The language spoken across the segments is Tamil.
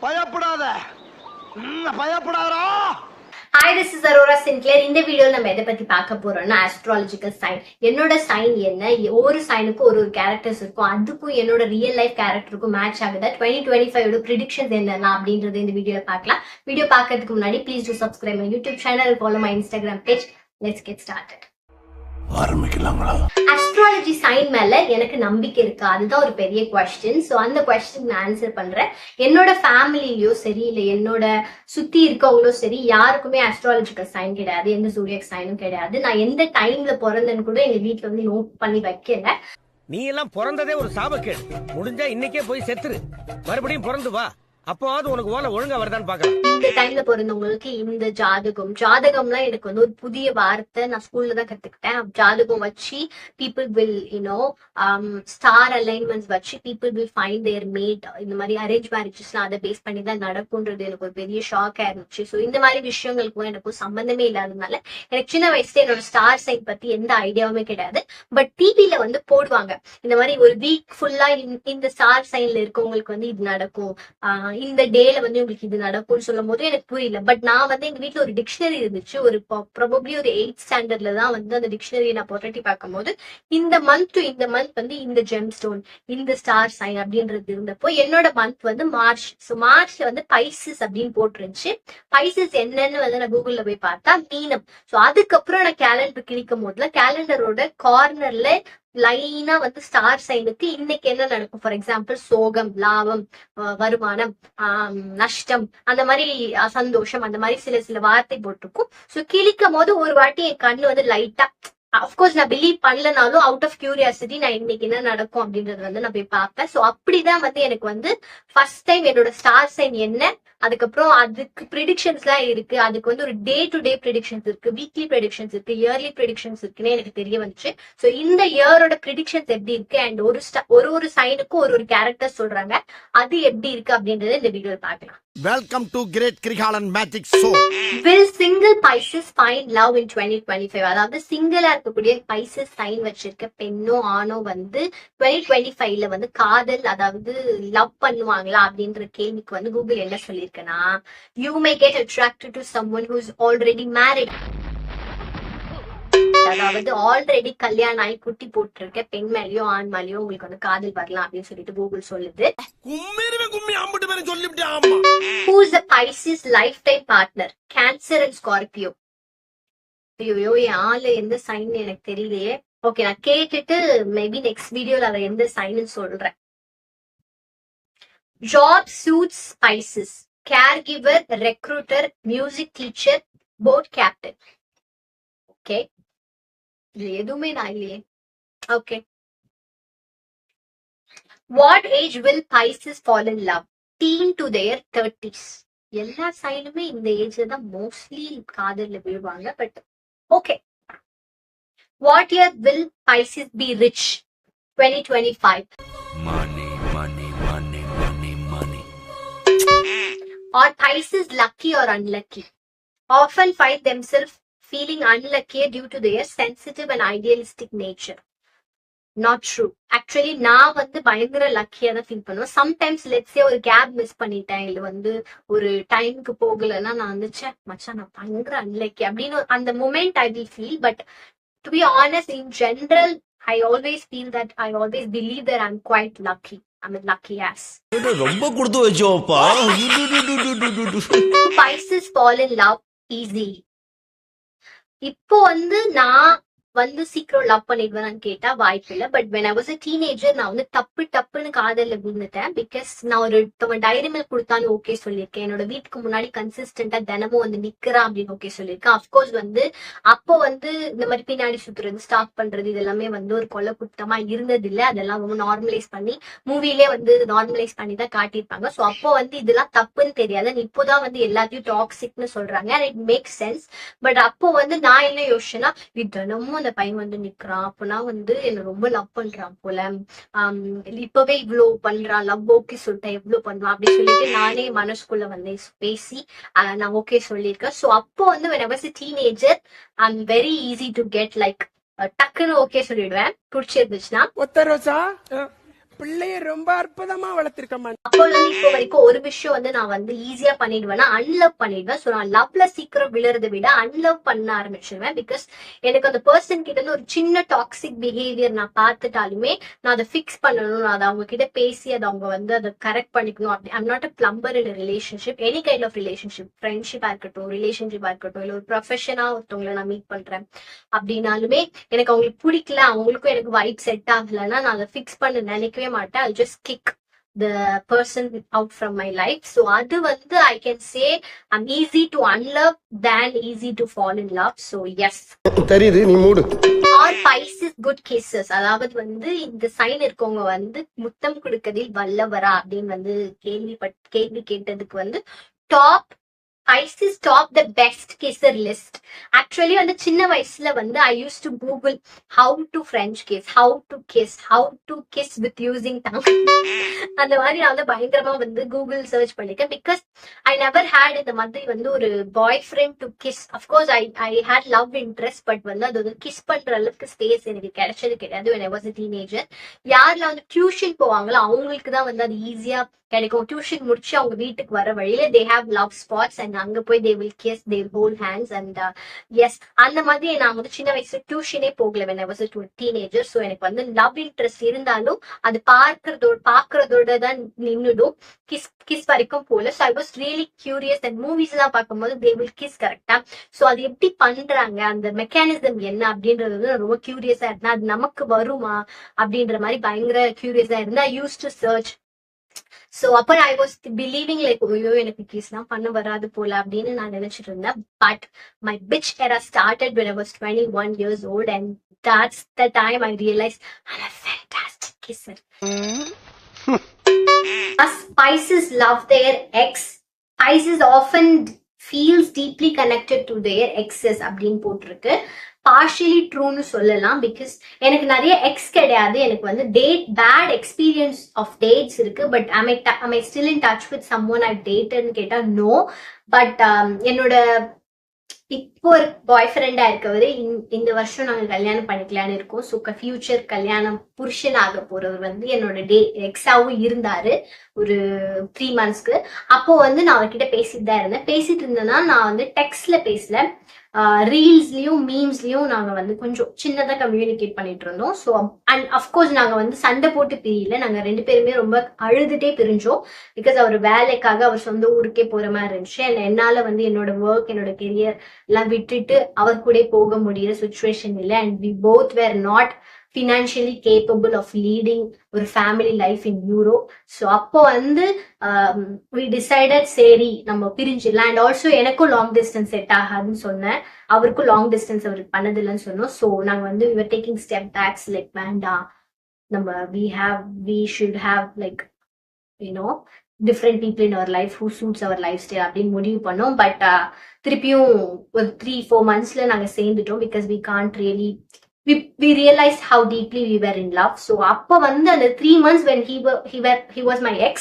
பயப்படாத பயப்படாதா. Hi, this is Aurora Sinclair. இந்த வீடியோல நம்ம எதை பத்தி பார்க்க போறோம்னா astrological sign. என்னோட சைன் என்ன, ஒவ்வொரு சைனுக்கும் ஒரு கேரக்டர்ஸ் இருக்கும், அதுக்கும் என்னோட ரியல் லைஃப் கேரக்டருக்கும் மேட்ச் ஆகுதா 2025 ப்ரிடிக்ஷன்ஸ் என்னென்ன அப்படின்றது இந்த வீடியோல பார்க்கலாம். வீடியோ பார்க்கறதுக்கு முன்னாடி please to subscribe my YouTube channel, follow my Instagram page. Let's get started. ஆரம்பிக்கலாங்களா? அஸ்ட்ராலஜி சைன் மேல எனக்கு நம்பிக்கை இருக்கா, அதுதான் ஒரு பெரிய கொஸ்டின். ஸோ அந்த கொஸ்டின் நான் ஆன்சர் பண்றேன். என்னோட ஃபேமிலிலயோ சரி, இல்லை என்னோட சுத்தி இருக்கவங்களோ சரி, யாருக்குமே அஸ்ட்ராலஜிக்கல் சைன் கிடையாது, எந்த சூரியக் சைனும் கிடையாது. நான் எந்த டைம்ல பிறந்தேன்னு கூட எங்க வீட்டுல வந்து நோட் பண்ணி வைக்கல. நீ எல்லாம் பிறந்ததே ஒரு சாபக்கேடு. முடிஞ்சா இன்னைக்கே போய் செத்துரு, மறுபடியும் பிறந்து வா, அப்போவாது உனக்கு ஓலை ஒழுங்கா வருதான்னு பாக்கலாம். இந்த டைம்ல பிறந்தவங்களுக்கு இந்த ஜாதகம்லாம் எனக்கு வந்து ஒரு புதிய வார்த்தை. நான் ஸ்கூல்ல தான் கத்துக்கிட்டேன். ஜாதகம் வச்சு பீப்புள் வில் ஸ்டார் அலைன்மெண்ட்ஸ் வச்சு people will find their mate. இந்த மாதிரி அரேஞ்ச் மேரேஜஸ்லாம் அதை பேஸ் பண்ணி தான் நடக்கும்ன்றது எனக்கு ஒரு பெரிய ஷாக்கா இருந்துச்சு. ஸோ இந்த மாதிரி விஷயங்களுக்கும் எனக்கும் சம்பந்தமே இல்லாததுனால எனக்கு சின்ன வயசுல என்னோட ஸ்டார் சைன் பத்தி எந்த ஐடியாவுமே கிடையாது. பட் டிவில வந்து போடுவாங்க, இந்த மாதிரி ஒரு வீக் ஃபுல்லா இந்த ஸ்டார் சைன்ல இருக்கவங்களுக்கு வந்து இது நடக்கும், இந்த டேல வந்து உங்களுக்கு இது நடக்கும்னு சொல்லும் போது எனக்கு புரியல. பட் நான் வந்து எங்க வீட்டுல ஒரு டிக்ஷனரி இருந்துச்சு, ஒரு ப்ராபப்ளி ஒரு 8th ஸ்டாண்டர்ட்ல தான் வந்து அந்த டிக்ஷனரியை நான் புரட்டி பார்க்கும் போது இந்த மந்த் டு இந்த மந்த் வந்து இந்த ஜெம் ஸ்டோன், இந்த ஸ்டார் சைன் அப்படின்றது இருந்தப்போ என்னோட மந்த் வந்து மார்ச். ஸோ மார்ச்ல வந்து பைசஸ் அப்படின்னு போட்டுருந்துச்சு. பைசஸ் என்னன்னு வந்து நான் கூகுள்ல போய் பார்த்தா மீனம். ஸோ அதுக்கப்புறம் நான் கேலண்டர் கிளிக்கும் போதுல கேலண்டரோட கார்னர்ல லைனா வந்து ஸ்டார் சைனுக்கு இன்னைக்கு என்ன நடக்கும், ஃபார் எக்ஸாம்பிள் சோகம், லாபம், வருமானம், நஷ்டம், அந்த மாதிரி சந்தோஷம், அந்த மாதிரி சில வார்த்தை போட்டிருக்கும். ஸோ கிளிக்கும் போது ஒரு வாட்டி என் கண்ணு வந்து லைட்டா, அப்கோர்ஸ் நான் பிலீவ் பண்ணலனாலும் அவுட் ஆஃப் கியூரியாசிட்டி நான் இன்னைக்கு என்ன நடக்கும் அப்படின்றது வந்து நான் போய் பார்ப்பேன். ஸோ அப்படிதான் வந்து எனக்கு வந்து ஃபர்ஸ்ட் டைம் என்னோட ஸ்டார் சைன் என்ன, அதுக்கப்புறம் அதுக்கு ப்ரிடிக்ஷன்ஸ் எல்லாம் இருக்கு, அதுக்கு வந்து ஒரு டே டு டே ப்ரிடிக்ஷன்ஸ் இருக்கு, வீக்லி ப்ரிடிக்ஷன்ஸ் இருக்கு, இயர்லி ப்ரிடிக்ஷன்ஸ் இருக்குன்னு எனக்கு தெரிய வந்துச்சு. ஸோ இந்த இயரோட ப்ரிடிக்ஷன்ஸ் எப்படி இருக்கு அண்ட் ஒரு சைனுக்கும் ஒரு கேரக்டர் சொல்றாங்க, அது எப்படி இருக்கு அப்படின்றத இந்த வீடியோல பார்க்கலாம். Welcome to great Kirikalan magic show. Will single Pisces find love in 2025? அதாவது சிங்கிளா இருக்கக்கூடிய பைசஸ் சைன் வச்சிருக்க பெண்ணோ ஆணோ வந்து 2025ல வந்து காதல், அதாவது லவ் பண்ணுவாங்களா அப்படின்ற கேள்விக்கு வந்து கூகுள் என்ன சொல்லியிருக்குன்னா, you may get attracted to someone who is already married. அதாவது ஆல்ரெடி கல்யாணம் ஆகி குட்டி போட்டிருக்க பெண் மேலயோ ஆண் மேலயோ உங்களுக்கு வந்து காதல் வரலாம் அப்படின்னு சொல்லிட்டு கூகுள் சொல்லுது. Who is the Pisces lifetime partner? Cancer and Scorpio. ஐயோ என் ஆளு எந்த சைன் எனக்கு தெரியலையே. ஓகே, நான் கேட்டுட்டு மேபி நெக்ஸ்ட் வீடியோல அதை எந்த சைன் சொல்றேன். Job suits Pisces. Caregiver, recruiter, music teacher, boat captain. Okay, இது எதுவுமே நான் இல்லையே. Okay, what age will Pisces fall in love? Teen to their 30s. எல்லா சைனுமே இந்த ஏஜ்ல தான் மோஸ்ட்லி காதல்ல விழுவாங்க. But okay, what year will Pisces be rich? 2025. Money, money, money, money, money. Are Pisces lucky or unlucky? Often find themselves feeling unlucky due to their sensitive and idealistic nature. Not true. Actually நான் வந்து பயங்கர லக்கியா தான் ஃபீல் பண்ணுவேன். சம்டைம்ஸ் லெட்ஸே ஒரு கேப் மிஸ் பண்ணிட்டேன், இல்ல வந்து ஒரு டைமுக்கு போகலன்னா நான் வந்து மச்சான் நான் பயங்கர அன்லக்கி அப்படின்னு அந்த moment I will feel. But to be honest, in general I always feel that I always believe that I'm quite lucky. I'm a lucky ass. ரொம்ப கொடுத்து வச்சோப்பா. Pisces fall in love easily. இப்போ வந்து நான் வந்து சீக்கிரம் லவ் பண்ணிடுவேன்னு கேட்டா வாய்ப்பு இல்லை. But when I was a teenager நான் வந்து டப்புன்னு காதல்ல விழுந்துட்டேன். பிகாஸ் நான் ஒருத்தவன் டைரி மில்க் கொடுத்தாலும் ஓகே சொல்லியிருக்கேன், என்னோட வீட்டுக்கு முன்னாடி கன்சிஸ்டன்டா தினமும் வந்து நிக்கிறான் அப்படின்னு ஓகே சொல்லியிருக்கேன். அப்கோர்ஸ் வந்து அப்போ வந்து இந்த மாதிரி பின்னாடி சுத்துறது, ஸ்டாக் பண்றது, இது எல்லாமே வந்து ஒரு கொலை குத்தமா இருந்தது இல்லை. அதெல்லாம் ரொம்ப நார்மலைஸ் பண்ணி மூவிலே வந்து நார்மலைஸ் பண்ணி தான் காட்டியிருப்பாங்க. ஸோ அப்போ வந்து இதெல்லாம் தப்புன்னு தெரியாது. இப்போதான் வந்து எல்லாத்தையும் டாக்ஸிக்னு சொல்றாங்க, and it make sense. But அப்போ வந்து நான் என்ன யோசிச்சேன்னா, தினமும் அந்த பையன் வந்து நிக்கிறான், அப்பனா வந்து என்ன ரொம்ப லவ் பண்றான் போல, இப்பவே இவ்வளவு பண்றான், லவ் ஓகே சொல்லிட்டேன், எவ்வளவு பண்றான் அப்படி சொல்லிட்டு நானே மனசுக்குள்ள வந்து பேசி நான் ஓகே சொல்லியிருக்கேன். ஸோ அப்போ வந்து when I was a teenager, I'm very easy to get like டக்குன்னு ஓகே சொல்லிடுவேன் பிடிச்சிருந்துச்சுன்னா. பிள்ளைய ரொம்ப அற்புதமா வளர்த்திருக்கம்மா. அப்போல இருந்து இப்போ வரைக்கும் ஒரு விஷயம் வந்து நான் வந்து ஈஸியா பண்ணிடுவேன்னா அன்லவ் பண்ணிடுவேன். சோ நான் லவ்ல சீக்கிரம் விழுறதை விட அன்லவ் பண்ண ஆரம்பிச்சிருவேன். பிகாஸ் எனக்கு அந்த பர்சன் கிட்ட இருந்து ஒரு சின்ன டாக்ஸிக் பிஹேவியர் நான் பார்த்துட்டாலுமே நான் அதை ஃபிக்ஸ் பண்ணணும், நான் அதை அவங்க கிட்ட பேசி அதை அவங்க வந்து அதை கரெக்ட் பண்ணிக்கணும். அப்படி I'm not a plumber in relationship, any kind of relationship, ஃப்ரெண்ட்ஷிப்பா இருக்கட்டும், ரிலேஷன்ஷிப்பா இருக்கட்டும், இல்ல ஒரு ப்ரொஃபஷனா ஒருத்தவங்களை நான் மீட் பண்றேன் அப்படின்னாலுமே எனக்கு அவங்களுக்கு பிடிக்கல, அவங்களுக்கும் எனக்கு வைப் செட் ஆகலைன்னா நான் அதை ஃபிக்ஸ் பண்ண நினைக்கவே மாட்டேன். I'll just kick the person out from my life. So adu vandu I can say I'm easy to unlove than easy to fall in love. So yes. தெரியுது, நீ மூடு. Or Pisces good kisses. அதாவது வந்து இந்த சைன் இருக்கவங்க வந்து முத்தம் கொடுக்கதில் வல்லவரா அப்படின்னு வந்து கேள்வி கேட்டதுக்கு வந்து top Pisces top the best kisser list. Actually வந்து சின்ன வயசுல வந்து I used to Google how to French kiss, how to kiss with using tongue. அந்த மாதிரி நான் வந்து பயங்கரமா வந்து Google search பண்ணிருக்கேன். Because I never had இந்த மாதிரி வந்து ஒரு boyfriend to kiss. Of course I had love interest, but வந்து அது வந்து கிஸ் பண்ற அளவுக்கு ஸ்பேஸ் எனக்கு கிடைச்சது கிடையாது when I was a teenager. யாரெல்லாம் வந்து டியூஷன் போவாங்களோ அவங்களுக்கு தான் வந்து அது ஈஸியா கிடைக்கும். டியூஷன் முடிச்சு அவங்க வீட்டுக்கு வர வழியில they have love spots and அங்க போய் they will kiss, they will hold hands and yes, அந்த மாதிரி நான் வந்து சின்ன வயசுல டியூஷனே போகல when I was a teenager. So எனக்கு வந்து லவ் இன்ட்ரெஸ்ட் இருந்தாலும் அது பாக்குறதோட தான் நின்னுடும், கிஸ் வரைக்கும் போல. So I was really curious and movies எல்லாம் பார்க்கும்போது they will kiss கரெக்டா. So அது எப்படி பண்றாங்க, அந்த மெக்கானிசம் என்ன அப்படின்றது வந்து ரொம்ப கியூரியஸா இருந்தேன். அது நமக்கு வருமா அப்படின்ற மாதிரி பயங்கர கியூரியஸா இருந்தேன். I used to search. So அப்ப I was believing like ஐயோ எனக்கு கிஸ்லாம் பண்ண வராது போல அப்படின்னு நான் நினைச்சிட்டு இருந்தேன். But my bitch era started when I was 21 years old and that's the time I realized I'm a fantastic kisser. As Pisces love their ex, Pisces often feels deeply connected to their exes அப்படின்னு போட்டிருக்கு. பார்ஷியலி ட்ரூன்னு சொல்லலாம். பிகாஸ் எனக்கு நிறைய எக்ஸ் கிடையாது, எனக்கு வந்து பேட் எக்ஸ்பீரியன்ஸ் ஆஃப் டேட்ஸ் இருக்கு. But am I still in touch with someone I've dated கேட்டா நோ. பட் என்னோட இப்போ ஒரு பாய் ஃப்ரெண்டா இருக்கவரு இந்த வருஷம் நாங்க கல்யாணம் பண்ணிக்கலான்னு இருக்கோம். ஸோ ஃபியூச்சர் கல்யாணம் புருஷன் ஆக போறவர் வந்து என்னோட எக்ஸாவும் இருந்தாரு ஒரு 3 monthsக்கு. அப்போ வந்து நான் அவர்கிட்ட பேசிட்டு இருந்தேன்னா நான் வந்து டெக்ஸ்ட்ல பேசல, ரீல்ஸ்லயும் மீம்ஸ்லயும் நாங்க வந்து கொஞ்சம் சின்னதா கம்யூனிகேட் பண்ணிட்டு இருந்தோம். ஸோ அண்ட் அஃப்கோர்ஸ் நாங்க வந்து சண்டை போட்டு பிரியல, நாங்க 2 பேருமே ரொம்ப அழுதுட்டே பிரிஞ்சோம். பிகாஸ் அவர் வேலைக்காக அவர் சொந்த ஊருக்கே போற மாதிரி இருந்துச்சு. அண்ட் என்னால வந்து என்னோட ஒர்க், என்னோட கெரியர் எல்லாம் விட்டுட்டு அவர் கூட போக முடியிற சுச்சுவேஷன் இல்லை. And we both were not financially capable of leading ஒரு family life in Europe. So அப்போ வந்து we decided சரி நம்ம பிரிஞ்சிடலாம். அண்ட் ஆல்சோ எனக்கும் லாங் டிஸ்டன்ஸ் செட் ஆகாதுன்னு சொன்னேன், அவருக்கும் லாங் டிஸ்டன்ஸ் அவருக்கு பண்ணதில்லைன்னு சொன்னோம். ஸோ நாங்கள் வந்து we were taking step backs like வேண்டாம், நம்ம we should have like you know different people in our life who suits our lifestyle அப்படின்னு முடிவு பண்ணோம். பட் திருப்பியும் ஒரு 3-4 monthsல நாங்கள் சேர்ந்துட்டோம். Because we can't really we realized how deeply we were in love. So அப்ப வந்து அந்த 3 months when he was my ex,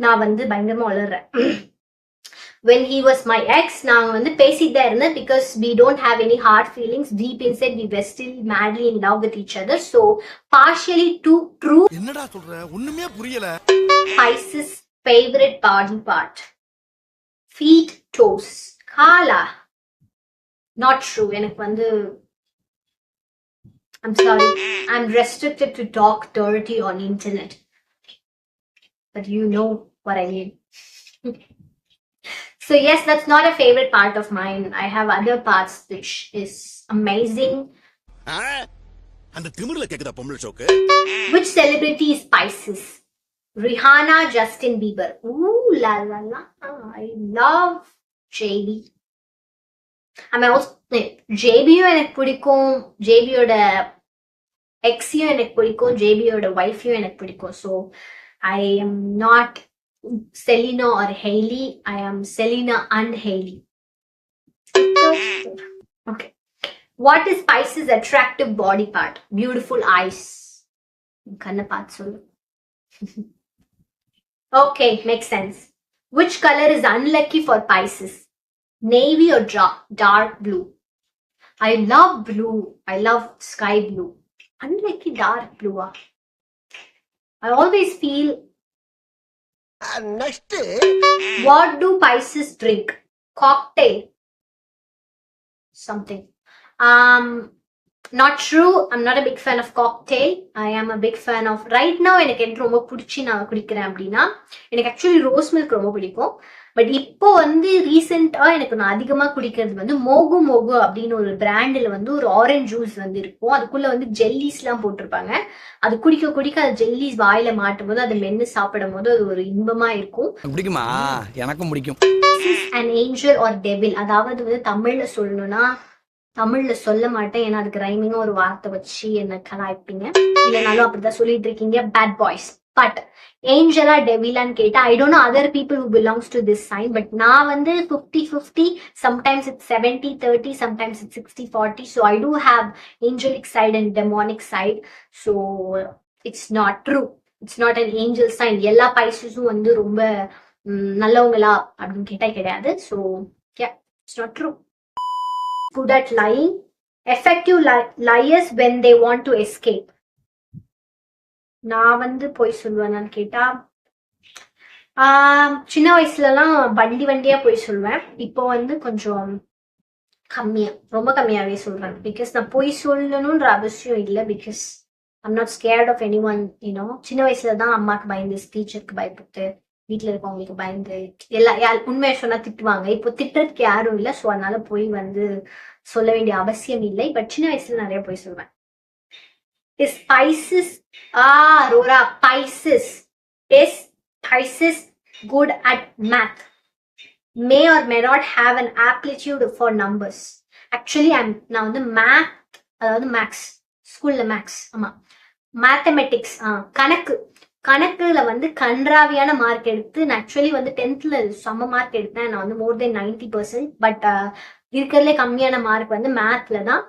நான் வந்து பயங்கரமா வளர்றேன். When he was my ex, நான் வந்து பேசிட்டு இருந்தேன். because we don't have any hard feelings, deep inside we were still madly in love with each other. So partially true. என்னடா சொல்ற, ஒண்ணுமே புரியல. Pisces favorite body part, feet, toes, Kaala. not true. எனக்கு வந்து I'm sorry, I'm restricted to talk dirty on internet. But you know what I mean. So yes, that's not a favorite part of mine. I have other parts which is amazing. அந்த திமிர்ல கேக்குதா பொம்பளை ஷோக்கு? Which celebrity is Pisces? Rihanna, Justin Bieber. Ooh la la la. I love JB. I mean also JBயும் எனக்கு பிடிக்கும், JBயோட எக்ஸையும் எனக்கு பிடிக்கும், JBயோட ஒய்ஃபையும் எனக்கு பிடிக்கும். So I am not Selena or Hailey, I am Selena and Hailey. Okay. What is Pisces' attractive body part? Beautiful eyes. கண்ணை பார்த்து சொல்லு. Okay, makes sense. Which color is unlucky for Pisces? Navy or dark blue? I love blue. I love sky blue. Unlucky dark blue. I always feel, next what do Pisces drink? Cocktail. Something. Not true. I'm not a big fan of cocktail. I am a big fan of, right now எனக்கு என்ன ரொம்ப பிடிச்சி நான் குடிக்கிறேன் அப்படின்னா, எனக்கு ஆக்சுவலி ரோஸ் மில்க் ரொம்ப பிடிக்கும். பட் இப்போ வந்து ரீசெண்டா எனக்கு நான் அதிகமா குடிக்கிறது வந்து மோகு மோகு அப்படின்னு ஒரு பிராண்டில் வந்து ஒரு ஆரஞ்சு ஜூஸ் வந்து இருக்கும். அதுக்குள்ள வந்து ஜெல்லிஸ் எல்லாம் போட்டிருப்பாங்க. அது குடிக்க குடிக்க அது ஜெல்லிஸ் வாயில மாட்டும் போது அதை மென்னு சாப்பிடும் போது அது ஒரு இன்பமா இருக்கும். பிடிக்குமா? எனக்கும் பிடிக்கும். An angel or devil, அதாவது வந்து தமிழ்ல சொல்லணும்னா, தமிழ்ல சொல்ல மாட்டேன் ஏன்னா அதுக்கு ரைமிங்கா ஒரு வார்த்தை வச்சு என்ன கலாய்ப்பீங்க, இல்லைனாலும் அப்படிதான் சொல்லிட்டு இருக்கீங்க, பேட் பாய்ஸ். பட் ஏஞ்சலா டெவிலான்னு கேட்டா I don't know other people who belongs to this sign. But நான் வந்து 50-50, sometimes it's 70-30, sometimes it's 60-40. So I do have angelic side and demonic side. So it's not true. It's not an angel sign. எல்லா பைசஸும் வந்து ரொம்ப நல்லவங்களா அப்படின்னு கேட்டா கிடையாது. So it's not true. Good at lying. Effective liars when they want to escape. நான் வந்து போய் சொல்லுவேன்னு கேட்டா, சின்ன வயசுலலாம் வண்டியா போய் சொல்லுவேன். இப்போ வந்து கொஞ்சம் கம்மியா, ரொம்ப கம்மியாவே சொல்றேன். பிகாஸ் நான் போய் சொல்லணும்ன்ற அவசியம் இல்லை. Because I'm not scared of anyone. சின்ன வயசுல தான் அம்மாக்கு பயந்து, டீச்சருக்கு பயப்பட்டு, வீட்டுல இருக்கவங்களுக்கு பயந்து, உண்மையை சொன்னா திட்டுவாங்க. இப்போ திட்டுறதுக்கு யாரும் இல்லை. ஸோ அதனால போய் வந்து சொல்ல வேண்டிய அவசியம் இல்லை. பட் சின்ன வயசுல நிறைய போய் சொல்லுவேன். Is Pisces, Aurora, Pisces, is Pisces good at math? May or may not have an aptitude for numbers. Actually நான் வந்து math, அதாவது மேக்ஸ், ஸ்கூல்ல மேக்ஸ், ஆமா மேத்தமெட்டிக்ஸ், கணக்குல வந்து கன்றாவியான மார்க் எடுத்து, நான் ஆக்சுவலி வந்து 10th செம்ம மார்க் எடுத்தேன். நான் வந்து மோர் தென் 90%. பட் இருக்கிறதுலே கம்மியான மார்க் வந்து மேத்ல தான்.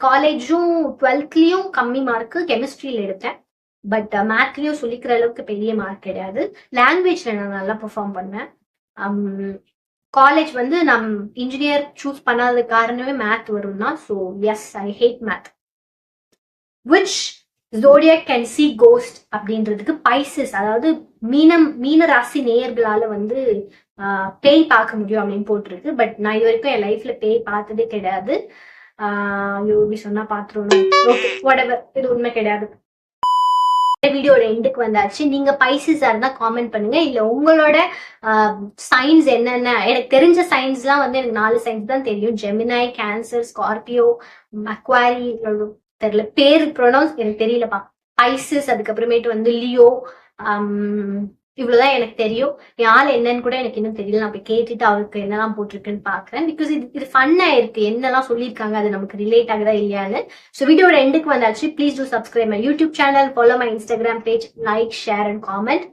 காலேஜும் 12th கம்மி மார்க்கு கெமிஸ்ட்ரியில எடுத்தேன். பட் மேத்லயும் சொல்லிக்கிற அளவுக்கு பெரிய மார்க் கிடையாது. லாங்குவேஜ்ல நான் நல்லா பெர்ஃபார்ம் பண்ணேன். காலேஜ் வந்து நான் இன்ஜினியர் சூஸ் பண்ணாத காரணமே மேத் வரும் தான். So yes, I hate math. Which zodiac can see ghost அப்படின்றதுக்கு பைசஸ், அதாவது மீன ராசி நேயர்களால வந்து பேய் பார்க்க முடியும் அப்படின்னு போட்டிருக்கு. பட் நான் இது வரைக்கும் என் லைஃப்ல பேய் பார்த்ததே கிடையாது. யோகி சொன்னா பாத்துருவோம். ஓகே, whatever, இது உண்மை கிடையாது. வீடியோட எண்டுக்கு வந்தாச்சு. நீங்க பைசஸா இருந்தா காமெண்ட் பண்ணுங்க. இல்ல உங்களோட சைன்ஸ் என்னென்ன. எனக்கு தெரிஞ்ச சைன்ஸ்லாம் வந்து எனக்கு 4 சைன்ஸ் தான் தெரியும். ஜெமினாய், கேன்சர், ஸ்கார்பியோ, அக்வாரி, தெரியல பேரு ப்ரொனவுன்ஸ் எனக்கு தெரியலப்பா. பைசஸ், அதுக்கப்புறமேட்டு வந்து லியோ, இவ்வளவுதான் எனக்கு தெரியும். யாரு என்னன்னு கூட எனக்கு இன்னும் தெரியல. நான் போய் கேட்டுட்டு அவருக்கு என்னெல்லாம் போட்டிருக்குன்னு பாக்குறேன். பிகாஸ் இது ஃபன்னா இருக்கு, என்னெல்லாம் சொல்லியிருக்காங்க அது நமக்கு ரிலேட் ஆகுதா இல்லையான்னு. ஸோ வீடியோட எண்டுக்கு வந்தாச்சு. Please do subscribe my YouTube channel, follow my Instagram page, like, share and comment.